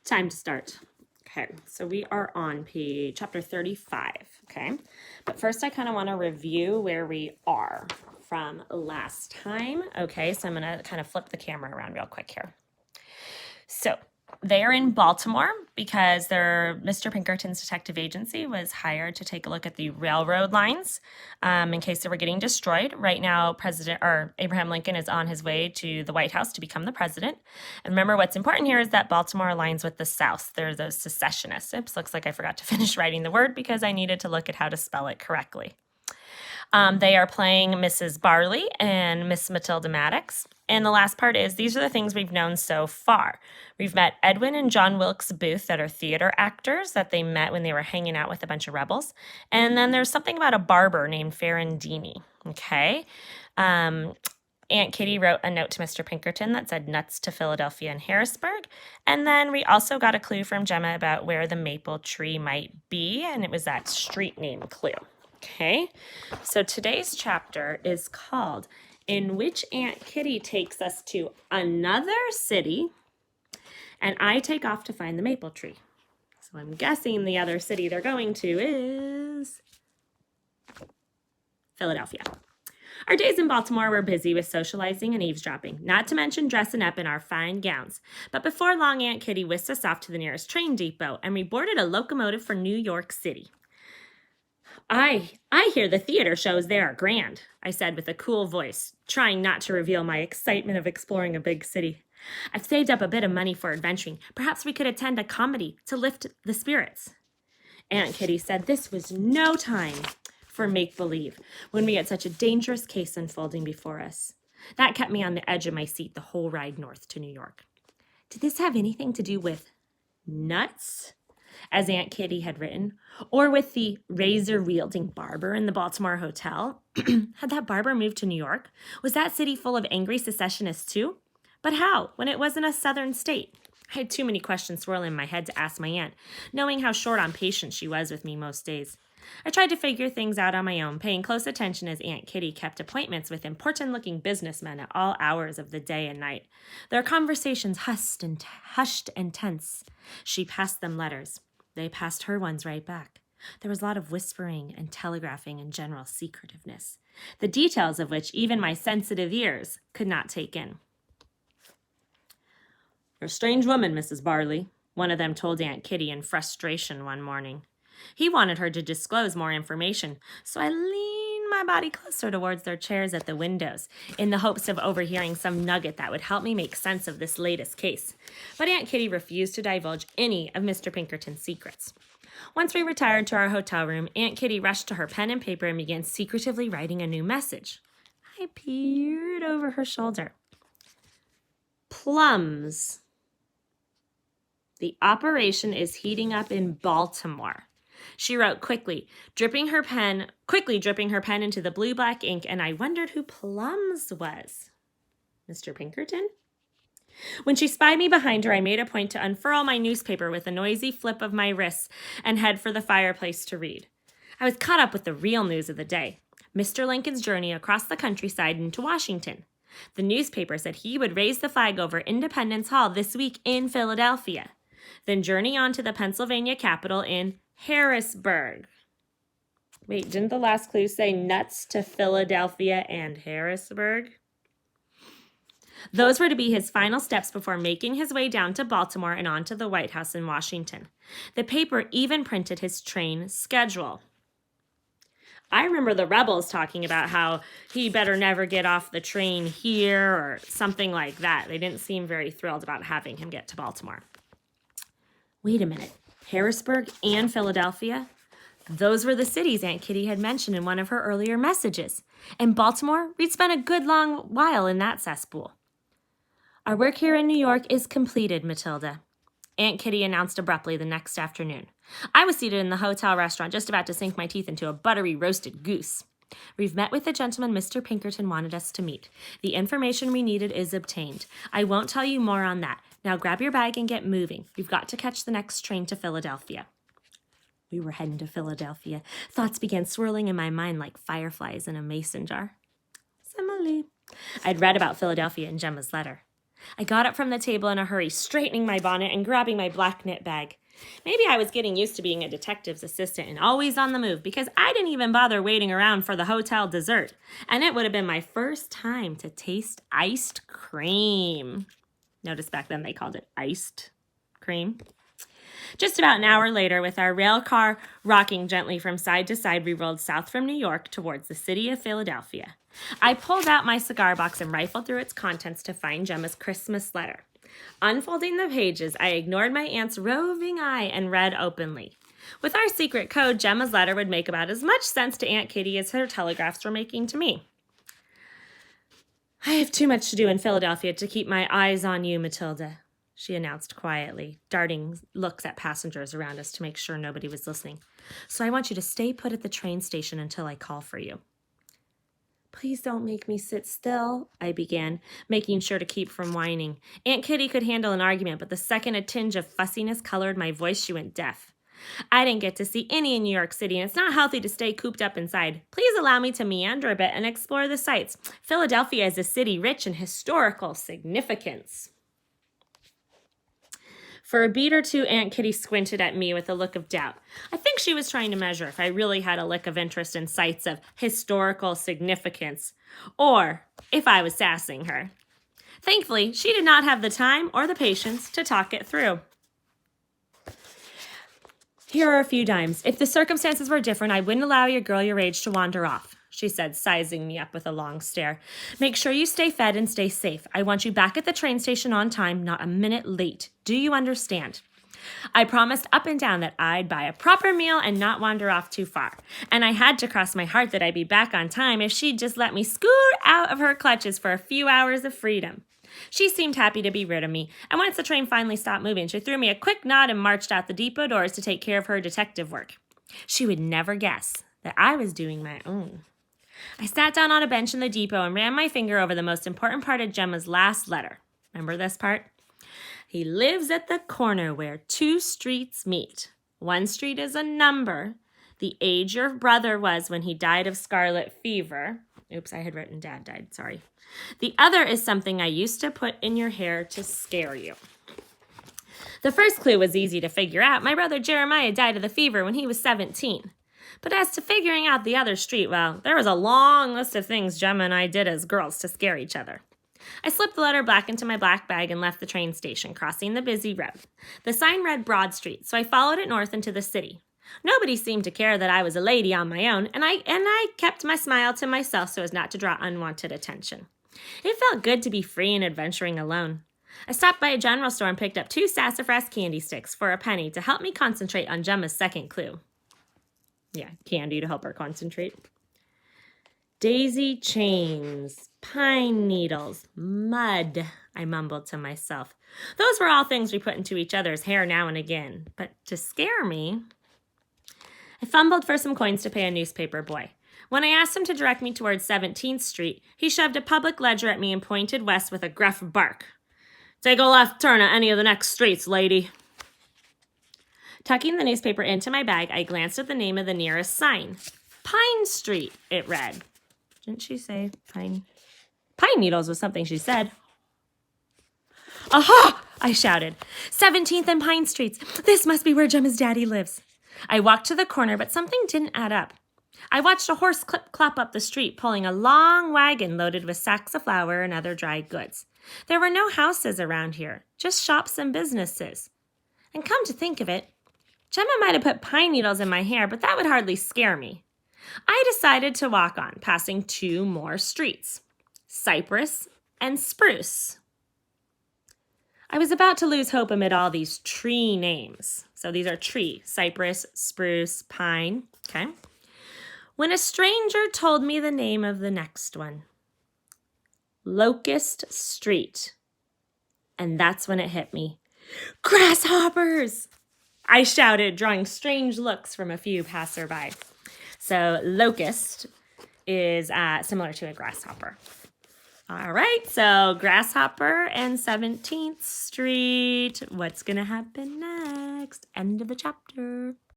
Time to start. Okay, so we are on chapter 35, okay? But first I kind of want to review where we are from last time, okay? So I'm going to kind of flip the camera around real quick here. So they're in Baltimore because Mr. Pinkerton's detective agency was hired to take a look at the railroad lines in case they were getting destroyed. Right now, Abraham Lincoln is on his way to the White House to become the president. And remember, what's important here is that Baltimore aligns with the South. They're the secessionists. Oops, looks like I forgot to finish writing the word because I needed to look at how to spell it correctly. They are playing Mrs. Barley and Miss Matilda Maddox. And the last part is, these are the things we've known so far. We've met Edwin and John Wilkes Booth that are theater actors that they met when they were hanging out with a bunch of rebels. And then there's something about a barber named Ferrandini, okay? Aunt Kitty wrote a note to Mr. Pinkerton that said nuts to Philadelphia and Harrisburg. And then we also got a clue from Gemma about where the maple tree might be, and it was that street name clue. Okay, so today's chapter is called In Which Aunt Kitty Takes Us to Another City, and I Take Off to Find the Maple Tree. So I'm guessing the other city they're going to is Philadelphia. Our days in Baltimore were busy with socializing and eavesdropping, not to mention dressing up in our fine gowns. But before long, Aunt Kitty whisked us off to the nearest train depot, and we boarded a locomotive for New York City. I hear the theater shows there are grand, I said with a cool voice, trying not to reveal my excitement of exploring a big city. I've saved up a bit of money for adventuring. Perhaps we could attend a comedy to lift the spirits. Aunt Kitty said this was no time for make-believe when we had such a dangerous case unfolding before us. That kept me on the edge of my seat the whole ride north to New York. Did this have anything to do with nuts, as Aunt Kitty had written, or with the razor-wielding barber in the Baltimore hotel? Had that barber moved to New York? Was that city full of angry secessionists too? But how, when it wasn't a southern state? I had too many questions swirling in my head to ask my aunt, knowing how short on patience she was with me most days. I tried to figure things out on my own, paying close attention as Aunt Kitty kept appointments with important-looking businessmen at all hours of the day and night. Their conversations hushed and tense. She passed them letters. They passed her ones right back. There was a lot of whispering and telegraphing and general secretiveness, the details of which even my sensitive ears could not take in. "You're a strange woman, Mrs. Barley," one of them told Aunt Kitty in frustration one morning. He wanted her to disclose more information, so I leaned my body closer towards their chairs at the windows in the hopes of overhearing some nugget that would help me make sense of this latest case. But Aunt Kitty refused to divulge any of Mr. Pinkerton's secrets. Once we retired to our hotel room, Aunt Kitty rushed to her pen and paper and began secretively writing a new message. I peered over her shoulder. Plums. The operation is heating up in Baltimore. She wrote quickly dripping her pen into the blue-black ink, and I wondered who Plums was. Mr. Pinkerton? When she spied me behind her, I made a point to unfurl my newspaper with a noisy flip of my wrists and head for the fireplace to read. I was caught up with the real news of the day, Mr. Lincoln's journey across the countryside into Washington. The newspaper said he would raise the flag over Independence Hall this week in Philadelphia, then journey on to the Pennsylvania capital in Harrisburg. Wait, didn't the last clue say nuts to Philadelphia and Harrisburg? Those were to be his final steps before making his way down to Baltimore and on to the White House in Washington. The paper even printed his train schedule. I remember the rebels talking about how he better never get off the train here or something like that. They didn't seem very thrilled about having him get to Baltimore. Wait a minute. Harrisburg and Philadelphia? Those were the cities Aunt Kitty had mentioned in one of her earlier messages. In Baltimore, we'd spent a good long while in that cesspool. Our work here in New York is completed, Matilda, Aunt Kitty announced abruptly the next afternoon. I was seated in the hotel restaurant just about to sink my teeth into a buttery roasted goose. We've met with the gentleman Mr. Pinkerton wanted us to meet. The information we needed is obtained. I won't tell you more on that. Now grab your bag and get moving. We've got to catch the next train to Philadelphia. We were heading to Philadelphia. Thoughts began swirling in my mind like fireflies in a mason jar. Simile. I'd read about Philadelphia in Gemma's letter. I got up from the table in a hurry, straightening my bonnet and grabbing my black knit bag. Maybe I was getting used to being a detective's assistant and always on the move because I didn't even bother waiting around for the hotel dessert. And it would have been my first time to taste iced cream. Notice back then they called it iced cream. Just about an hour later, with our rail car rocking gently from side to side, we rolled south from New York towards the city of Philadelphia. I pulled out my cigar box and rifled through its contents to find Gemma's Christmas letter. Unfolding the pages, I ignored my aunt's roving eye and read openly. With our secret code, Gemma's letter would make about as much sense to Aunt Kitty as her telegraphs were making to me. I have too much to do in Philadelphia to keep my eyes on you, Matilda, she announced quietly, darting looks at passengers around us to make sure nobody was listening. So I want you to stay put at the train station until I call for you. Please don't make me sit still, I began, making sure to keep from whining. Aunt Kitty could handle an argument, but the second a tinge of fussiness colored my voice, she went deaf. I didn't get to see any in New York City, and it's not healthy to stay cooped up inside. Please allow me to meander a bit and explore the sights. Philadelphia is a city rich in historical significance. For a beat or two, Aunt Kitty squinted at me with a look of doubt. I think she was trying to measure if I really had a lick of interest in sites of historical significance, or if I was sassing her. Thankfully, she did not have the time or the patience to talk it through. Here are a few dimes. If the circumstances were different, I wouldn't allow your girl your age to wander off, she said, sizing me up with a long stare. Make sure you stay fed and stay safe. I want you back at the train station on time, not a minute late. Do you understand? I promised up and down that I'd buy a proper meal and not wander off too far. And I had to cross my heart that I'd be back on time if she'd just let me scoot out of her clutches for a few hours of freedom. She seemed happy to be rid of me, and once the train finally stopped moving, she threw me a quick nod and marched out the depot doors to take care of her detective work. She would never guess that I was doing my own. I sat down on a bench in the depot and ran my finger over the most important part of Gemma's last letter. Remember this part? He lives at the corner where two streets meet. One street is a number, the age your brother was when he died of scarlet fever. Oops, I had written Dad died, sorry. The other is something I used to put in your hair to scare you. The first clue was easy to figure out. My brother Jeremiah died of the fever when he was 17. But as to figuring out the other street, well, there was a long list of things Gemma and I did as girls to scare each other. I slipped the letter back into my black bag and left the train station, crossing the busy road. The sign read Broad Street, so I followed it north into the city. Nobody seemed to care that I was a lady on my own, and I kept my smile to myself so as not to draw unwanted attention. It felt good to be free and adventuring alone. I stopped by a general store and picked up 2 sassafras candy sticks for a penny to help me concentrate on Gemma's second clue. Yeah, candy to help her concentrate. Daisy chains, pine needles, mud, I mumbled to myself. Those were all things we put into each other's hair now and again, but to scare me... I fumbled for some coins to pay a newspaper boy. When I asked him to direct me towards 17th Street, he shoved a public ledger at me and pointed west with a gruff bark. Take a left turn at any of the next streets, lady. Tucking the newspaper into my bag, I glanced at the name of the nearest sign. Pine Street, it read. Didn't she say pine? Pine needles was something she said. Aha! I shouted. 17th and Pine Streets. This must be where Gemma's daddy lives. I walked to the corner, but something didn't add up. I watched a horse clip-clop up the street, pulling a long wagon loaded with sacks of flour and other dry goods. There were no houses around here, just shops and businesses. And come to think of it, Gemma might have put pine needles in my hair, but that would hardly scare me. I decided to walk on, passing 2 more streets, Cypress and Spruce. I was about to lose hope amid all these tree names. So these are tree, cypress, spruce, pine, okay? When a stranger told me the name of the next one, Locust Street. And that's when it hit me. Grasshoppers! I shouted, drawing strange looks from a few passerby. So locust is similar to a grasshopper. All right, so Grasshopper and 17th Street. What's going to happen next? End of the chapter.